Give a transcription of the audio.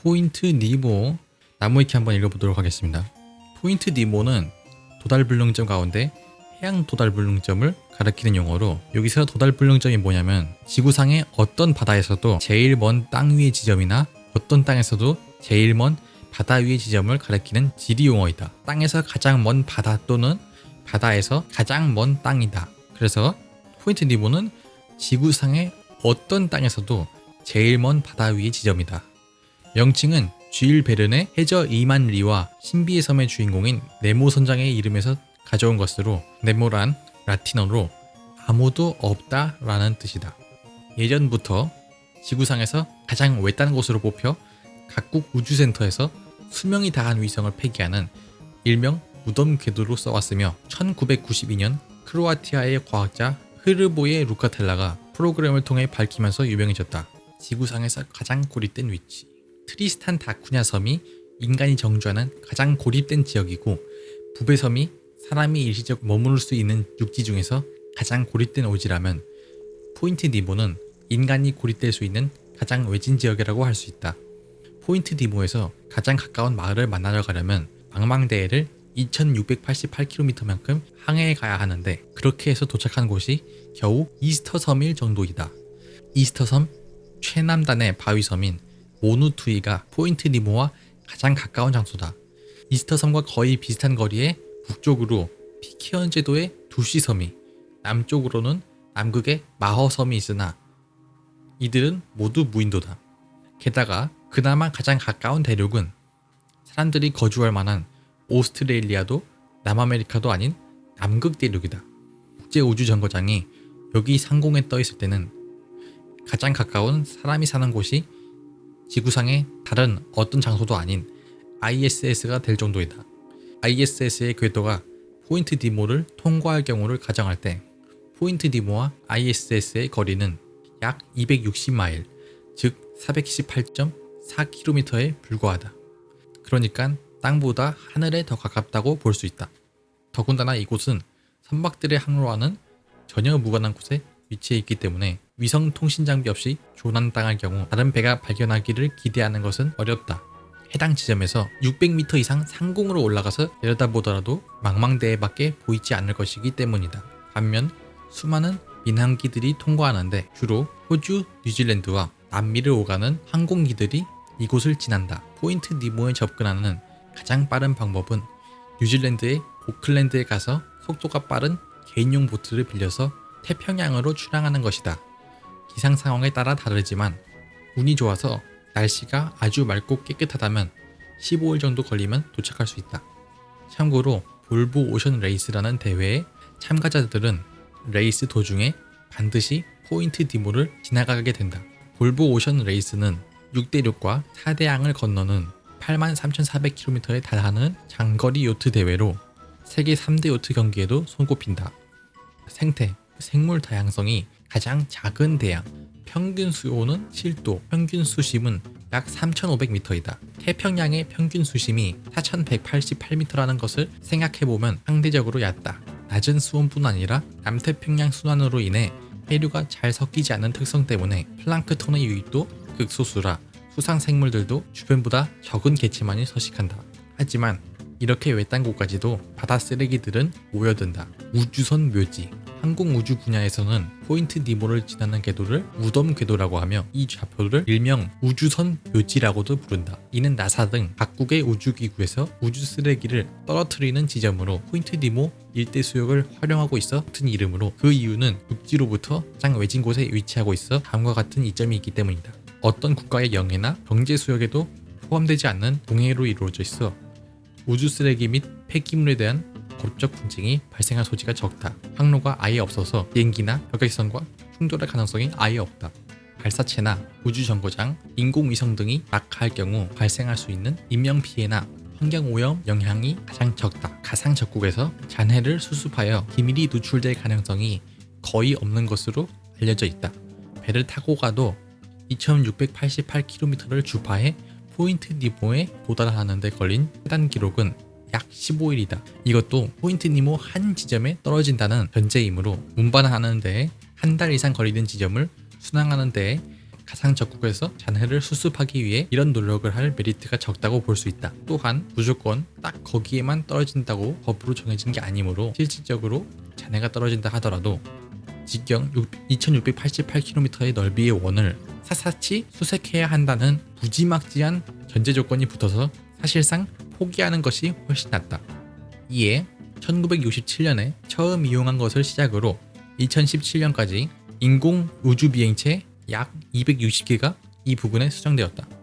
포인트 니모 나무위키 한번 읽어보도록 하겠습니다. 포인트 니모는 도달불능점 가운데 해양 도달불능점을 가리키는 용어로, 여기서 도달불능점이 뭐냐면 지구상의 어떤 바다에서도 제일 먼 땅 위의 지점이나 어떤 땅에서도 제일 먼 바다 위의 지점을 가리키는 지리 용어이다. 땅에서 가장 먼 바다 또는 바다에서 가장 먼 땅이다. 그래서 포인트 니모는 지구상의 어떤 땅에서도 제일 먼 바다 위의 지점이다. 명칭은 쥘 베른의 해저 2만 리와 신비의 섬의 주인공인 네모 선장의 이름에서 가져온 것으로, 네모란 라틴어로 아무도 없다 라는 뜻이다. 예전부터 지구상에서 가장 외딴 곳으로 뽑혀 각국 우주센터에서 수명이 다한 위성을 폐기하는 일명 무덤 궤도로 써왔으며, 1992년 크로아티아의 과학자 흐르보예 루카텔라가 프로그램을 통해 밝히면서 유명해졌다. 지구상에서 가장 고립된 위치, 트리스탄 다쿠냐 섬이 인간이 정주하는 가장 고립된 지역이고, 부베섬이 사람이 일시적 머무를 수 있는 육지 중에서 가장 고립된 오지라면, 포인트 니모는 인간이 고립될 수 있는 가장 외진 지역이라고 할 수 있다. 포인트 니모에서 가장 가까운 마을을 만나러 가려면 망망대해를 2688km만큼 항해해 가야 하는데, 그렇게 해서 도착한 곳이 겨우 이스터섬일 정도이다. 이스터섬 최남단의 바위섬인 모누투이가 포인트 니모와 가장 가까운 장소다. 이스터섬과 거의 비슷한 거리에 북쪽으로 피키언 제도의 두시섬이, 남쪽으로는 남극의 마허섬이 있으나 이들은 모두 무인도다. 게다가 그나마 가장 가까운 대륙은 사람들이 거주할 만한 오스트레일리아도 남아메리카도 아닌 남극 대륙이다. 국제우주정거장이 여기 상공에 떠 있을 때는 가장 가까운 사람이 사는 곳이 지구상의 다른 어떤 장소도 아닌 ISS가 될 정도이다. ISS의 궤도가 포인트 니모를 통과할 경우를 가정할 때 포인트 니모와 ISS의 거리는 약 260마일, 즉 418.4km에 불과하다. 그러니까 땅보다 하늘에 더 가깝다고 볼 수 있다. 더군다나 이곳은 선박들의 항로와는 전혀 무관한 곳에 위치해 있기 때문에 위성 통신 장비 없이 조난당할 경우 다른 배가 발견하기를 기대하는 것은 어렵다. 해당 지점에서 600m 이상 상공으로 올라가서 내려다보더라도 망망대해밖에 보이지 않을 것이기 때문이다. 반면 수많은 민항기들이 통과하는데 주로 호주, 뉴질랜드와 남미를 오가는 항공기들이 이곳을 지난다. 포인트 니모에 접근하는 가장 빠른 방법은 뉴질랜드의 오클랜드에 가서 속도가 빠른 개인용 보트를 빌려서 태평양으로 출항하는 것이다. 기상 상황에 따라 다르지만 운이 좋아서 날씨가 아주 맑고 깨끗하다면 15일 정도 걸리면 도착할 수 있다. 참고로 볼보 오션 레이스라는 대회에 참가자들은 레이스 도중에 반드시 포인트 니모를 지나가게 된다. 볼보 오션 레이스는 6대륙과 4대양을 건너는 83,400km에 달하는 장거리 요트 대회로 세계 3대 요트 경기에도 손꼽힌다. 생태, 생물 다양성이 가장 작은 대양, 평균 수온은 7도, 평균 수심은 약 3,500m이다. 태평양의 평균 수심이 4,188m라는 것을 생각해보면 상대적으로 얕다. 낮은 수온뿐 아니라 남태평양 순환으로 인해 해류가 잘 섞이지 않는 특성 때문에 플랑크톤의 유입도 극소수라 수상 생물들도 주변보다 적은 개체만이 서식한다. 하지만 이렇게 외딴 곳까지도 바다 쓰레기들은 모여든다. 우주선 묘지, 항공우주 분야에서는 포인트 니모를 지나는 궤도를 무덤 궤도라고 하며 이 좌표를 일명 우주선 묘지라고도 부른다. 이는 나사 등 각국의 우주기구에서 우주 쓰레기를 떨어뜨리는 지점으로 포인트 니모 일대 수역을 활용하고 있어 같은 이름으로, 그 이유는 육지로부터 가장 외진 곳에 위치하고 있어 다음과 같은 이점이 있기 때문이다. 어떤 국가의 영해나 경제 수역에도 포함되지 않는 동해로 이루어져 있어 우주 쓰레기 및 폐기물에 대한 법적 분쟁이 발생할 소지가 적다. 항로가 아예 없어서 비행기나 여객선과 충돌할 가능성이 아예 없다. 발사체나 우주정거장, 인공위성 등이 낙하할 경우 발생할 수 있는 인명피해나 환경오염 영향이 가장 적다. 가상적국에서 잔해를 수습하여 기밀이 누출될 가능성이 거의 없는 것으로 알려져 있다. 배를 타고 가도 2688km를 주파해 포인트 니모에 도달하는 데 걸린 최단 기록은 약 15일이다. 이것도 포인트 니모 한 지점에 떨어진다는 전제이므로 운반하는 데에 한 달 이상 걸리는 지점을 순항하는 데에 가상 적국에서 잔해를 수습하기 위해 이런 노력을 할 메리트가 적다고 볼 수 있다. 또한 무조건 딱 거기에만 떨어진다고 법으로 정해진 게 아니므로 실질적으로 잔해가 떨어진다 하더라도 직경 2688km의 넓이의 원을 샅샅이 수색해야 한다는 무지막지한 전제 조건이 붙어서 사실상 포기하는 것이 훨씬 낫다. 이에 1967년에 처음 이용한 것을 시작으로 2017년까지 인공 우주 비행체 약 260개가 이 부근에 수정되었다.